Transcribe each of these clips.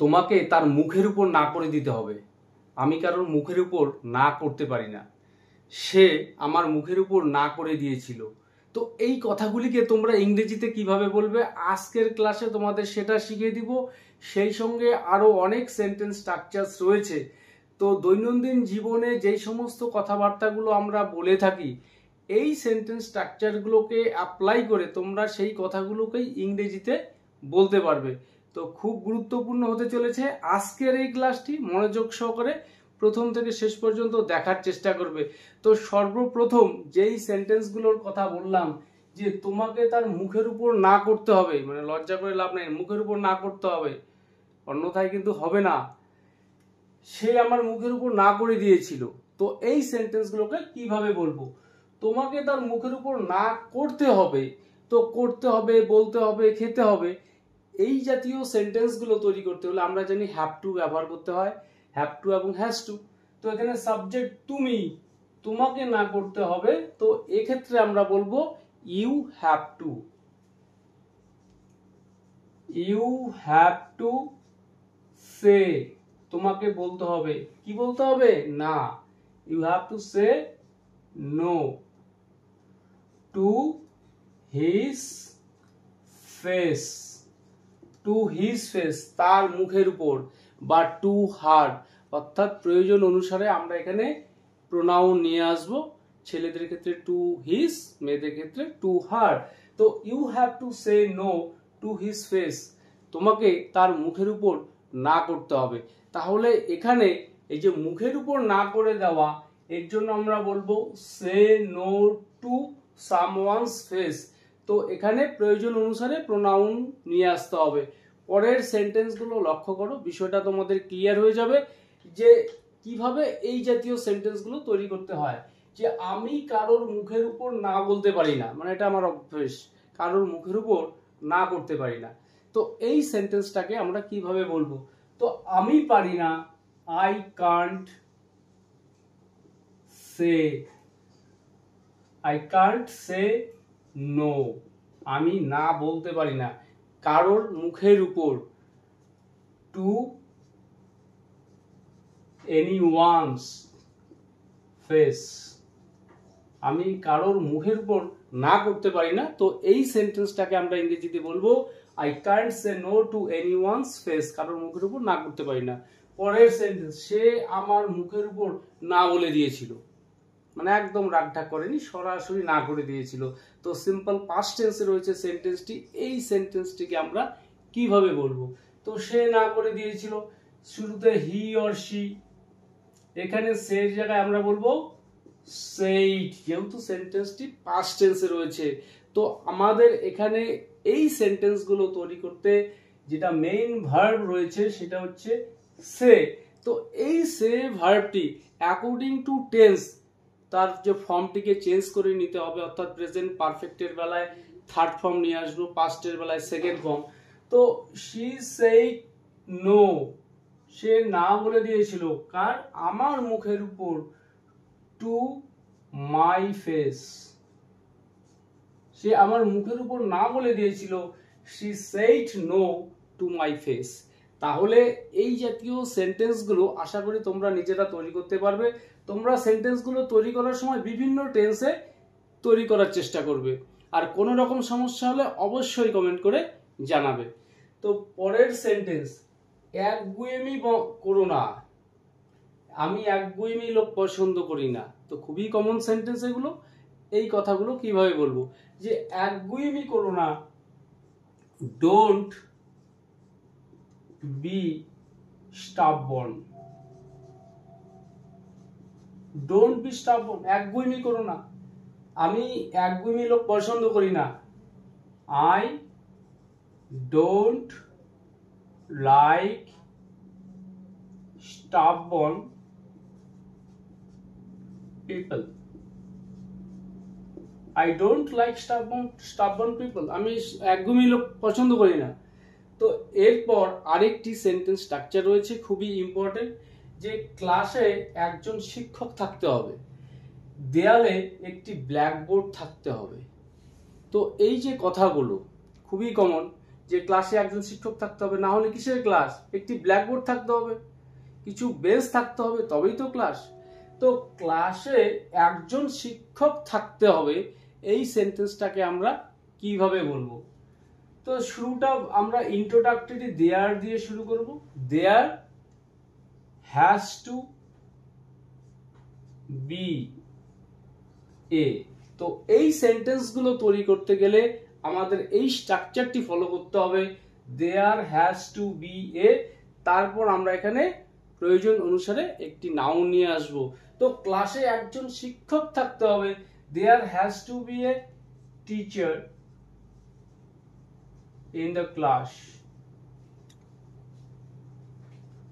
তোমাকে তার মুখের উপর না করে দিতে হবে। আমি কারোর মুখের উপর না করতে পারি না, সে আমার মুখের উপর না করে দিয়েছিল। তো এই কথাগুলিকে তোমরা ইংরেজিতে কিভাবে বলবে, আজকের ক্লাসে তোমাদের সেটা শিখিয়ে দিব। সেই সঙ্গে আরও অনেক সেন্টেন্স স্ট্রাকচারস রয়েছে। তো দৈনন্দিন জীবনে যেই সমস্ত কথাবার্তাগুলো আমরা বলে থাকি, এই সেন্টেন্স স্ট্রাকচারগুলোকে অ্যাপ্লাই করে তোমরা সেই কথাগুলোকেই ইংরেজিতে বলতে পারবে। তো খুব গুরুত্বপূর্ণ হতে চলেছে আজকের এই ক্লাসটি। মনোযোগ সহকারে প্রথম থেকে শেষ পর্যন্ত দেখার চেষ্টা করবে। তো সর্বপ্রথম যেই সেন্টেন্সগুলোর কথা বললাম যে তোমাকে তার মুখের উপর না করতে হবে, মানে লজ্জা করে লাভ নেই, মুখের উপর না করতে হবে, অন্যথায় কিন্তু হবে না। সে আমার মুখের উপর না করে দিয়েছিল। তো এই সেন্টেন্সগুলোকে কিভাবে বলবো? তোমাকে তার মুখের উপর না করতে হবে, তো করতে হবে, বলতে হবে, খেতে হবে, এই জাতীয় সেন্টেন্সগুলো তৈরি করতে হলে আমরা জানি হ্যাভ টু ব্যবহার করতে হয়, হ্যাভ টু এবং হ্যাজ টু। তো এখানে সাবজেক্ট তুমি, তোমাকে না করতে হবে, তো এক্ষেত্রে আমরা বলবো you have to. You have to say, তোমাকে বলতে হবে, কি বলতে হবে? না। You have to say no to his face. To his face, তার মুখের উপর, বা টু হার, অর্থাৎ প্রয়োজন অনুসারে আমরা এখানে প্রোনাউন নিয়ে আসব। ছেলেদের ক্ষেত্রে টু হিজ, মেয়েদের ক্ষেত্রে টু হার। তো you have to say no to his face, তোমাকে তার মুখের উপর না করতে হবে। তাহলে এখানে এই যে মুখের উপর না করে দেওয়া, এর জন্য আমরা বলবো say no to someone's face. তো এখানে প্রয়োজন অনুসারে প্রোনাউন নিয়ে আসতে হবে। পরের সেন্টেন্সগুলো লক্ষ্য করো, বিষয়টা তোমাদের ক্লিয়ার হয়ে যাবে যে কিভাবে এই জাতীয় সেন্টেন্সগুলো তৈরি করতে হয়। যে আমি কারোর মুখের উপর না বলতে পারি না, মানে এটা আমার অভ্যেস, কারোর মুখের উপর না করতে পারি না। তো এই সেন্টেন্সটাকে আমরা কিভাবে বলবো? তো আমি পারি না, I can't say, I can't say no, আমি না বলতে পারি না কারোর মুখের উপর, টু এনিওয়ানস ফেস, আমি কারোর মুখের উপর না করতে পারি না। তো এই সেন্টেন্সটাকে আমরা ইংরেজিতে বলবো I can't say no to anyone's face, কারোর মুখের উপর না করতে পারি না। পরের সেন্টেন্স, সে আমার মুখের উপর না বলে দিয়েছিল, মানে একদম রাগঢাক করেনি, সরাসরি না করে দিয়েছিল। তো সিম্পল পাস্ট টেন্সে রয়েছে সেন্টেন্সটি, এই সেন্টেন্সটিকে আমরা কিভাবে বলবো? তো সে না করে দিয়েছিল, শুরুতে হি অর শি, এখানে সের জায়গায় আমরা বলবো সেইড, যেহেতু সেন্টেন্সটি পাস্ট টেন্সে রয়েছে। তো আমাদের এখানে এই সেন্টেন্সগুলো তৈরি করতে যেটা মেইন ভার্ব রয়েছে সেটা হচ্ছে সে। তো এই সে ভার্বটি অ্যাকর্ডিং টু টেন্স, তার যে ফর্মটিকে চেঞ্জ করে নিতে হবে, অর্থাৎ প্রেজেন্ট পারফেক্টের বেলায় থার্ড ফর্ম নিয়ে আসবো, পাস্টের বেলায় সেকেন্ড ফর্ম। তো শি সেইড নো, সে না বলে দিয়েছিল, কার? আমার মুখের উপর, টু মাই ফেস, সে আমার মুখের উপর না বলে দিয়েছিল, she said no to my face. তাহলে এই জাতীয় সেন্টেন্সগুলো আশা করি তোমরা নিজেরা তৈরি করতে পারবে। তোমরা সেন্টেন্সগুলো তৈরি করার সময় বিভিন্ন টেন্সে তৈরি করার চেষ্টা করবে। আর কোনো রকম সমস্যা হলে অবশ্যই কমেন্ট করে জানাবে। তো পরের সেন্টেন্স, একগুয়েমি করো না, আমি একগুয়েমি লোক পছন্দ করি না। তো খুবই কমন সেন্টেন্স এগুলো। এই কথাগুলো কিভাবে বলবো? যে একগুয়েমি করো না, ডোন্ট বি স্টাববর্ন, ডোন্ট বি স্টাববর্ন, একগুয়েমি করো না, আমি একগুয়েমি লোক পছন্দ করি না। I don't like stubborn people, I don't like stubborn people, আমি একগুয়েমি লোক পছন্দ করি না। তো এরপর আরেকটি সেন্টেন্স স্ট্রাকচার রয়েছে খুবই ইম্পর্টেন্ট, যে ক্লাসে একজন শিক্ষক থাকতে হবে, দেয়ালে একটি ব্ল্যাকবোর্ড থাকতে হবে। তো এই যে কথাগুলো খুবই কমন, যে ক্লাসে একজন শিক্ষক থাকতে হবে, না হলে কিসের ক্লাস? একটি ব্ল্যাকবোর্ড থাকতে হবে, কিছু বেঞ্চ থাকতে হবে, তবেই তো ক্লাস। তো ক্লাসে একজন শিক্ষক থাকতে হবে, এই সেন্টেন্সটাকে আমরা কিভাবে বলবো? তো শুরুটা আমরা ইন্ট্রোডাক্টরি দেয়ার দিয়ে শুরু করব। দেয়ার হ্যাজ টু বি এ। তো এই সেন্টেন্সগুলো তৈরি করতে গেলে আমাদের এই স্ট্রাকচারটি ফলো করতে হবে। দেয়ার হ্যাজ টু বি এ, তারপর আমরা এখানে প্রয়োজন অনুসারে একটি নাউন নিয়ে আসব। তো ক্লাসে একজন শিক্ষক থাকতে হবে, there has to be a teacher in the class.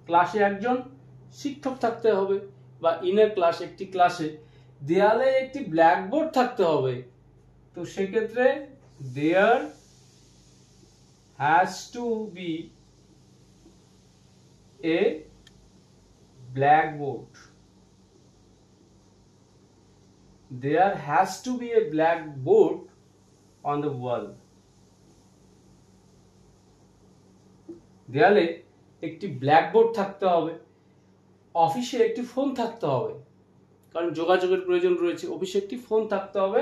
ক্লাসে একজন শিক্ষক থাকতে হবে, বা ইন এ ক্লাস, একটি ক্লাসে। দেয়ালে একটি ব্ল্যাকবোর্ড থাকতে হবে, তো সেক্ষেত্রে there has to be a blackboard. There has to be a blackboard on the wall. দেয়ালে একটি ব্ল্যাকবোর্ড থাকতে হবে। অফিসে একটি ফোন থাকতে হবে, কারণ যোগাযোগের প্রয়োজন রয়েছে, অফিসে একটি ফোন থাকতে হবে।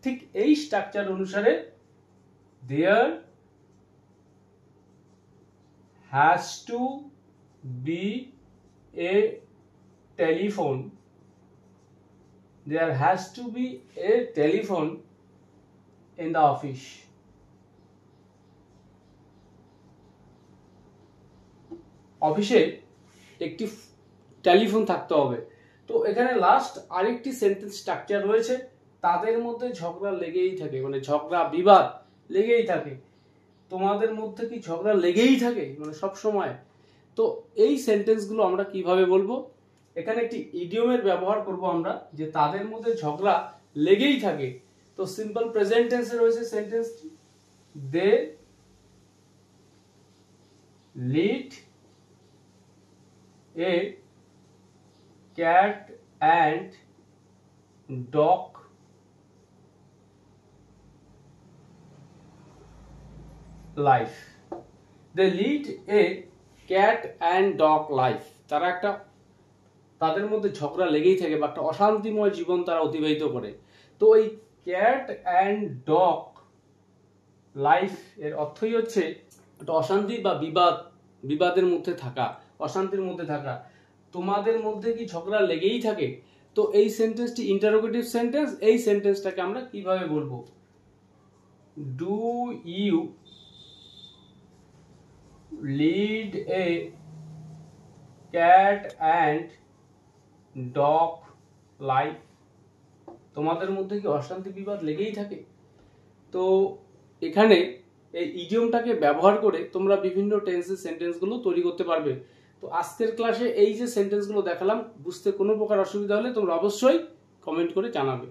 ঠিক এই স্ট্রাকচার অনুসারে there has to be a telephone. There has to be a telephone in the office. অফিসে একটি টেলিফোন থাকতে হবে। তো এখানে লাস্ট আরেকটি সেন্টেন্স স্ট্রাকচার রয়েছে, তাদের মধ্যে ঝগড়া লেগেই থাকে, মানে ঝগড়া বিবাদ লেগেই থাকে। তোমাদের মধ্যে কি ঝগড়া লেগেই থাকে, মানে সব সময়? তো এই সেন্টেন্সগুলো আমরা কিভাবে বলবো? এখানে একটি ইডিয়মের ব্যবহার করব আমরা, যে তাদের মধ্যে ঝগড়া লেগেই থাকে। তো সিম্পল প্রেজেন্ট টেন্সে রয়েছে সেন্টেন্সটি, they lead a cat and dog life. They lead a cat and dog life. তারা একটা, তাদের মধ্যে ঝগড়া লেগেই থাকে, বা একটা অশান্তিময় জীবন তারা অতিবাহিত করে। তো এই ক্যাট অ্যান্ড ডগ লাইফ এর অর্থই হচ্ছে একটা অশান্তি বা বিবাদের মধ্যে থাকা, অশান্তির মধ্যে থাকা। তোমাদের মধ্যে কি ঝগড়া লেগেই থাকে? তো এই সেন্টেন্সটি ইন্টারোগেটিভ সেন্টেন্স। এই সেন্টেন্সটাকে আমরা কিভাবে বলবো? Do you lead a cat and dog life. তোমাদের মধ্যে কি অশান্তি বিবাদ লেগেই থাকে? তো এখানে এই ইডিয়মটাকে ব্যবহার করে তোমরা বিভিন্ন টেন্সের সেন্টেন্সগুলো তৈরি করতে পারবে। তো আজকের ক্লাসে এই যে সেন্টেন্সগুলো দেখালাম, বুঝতে কোনো প্রকার অসুবিধা হলে তোমরা অবশ্যই কমেন্ট করে জানাবে।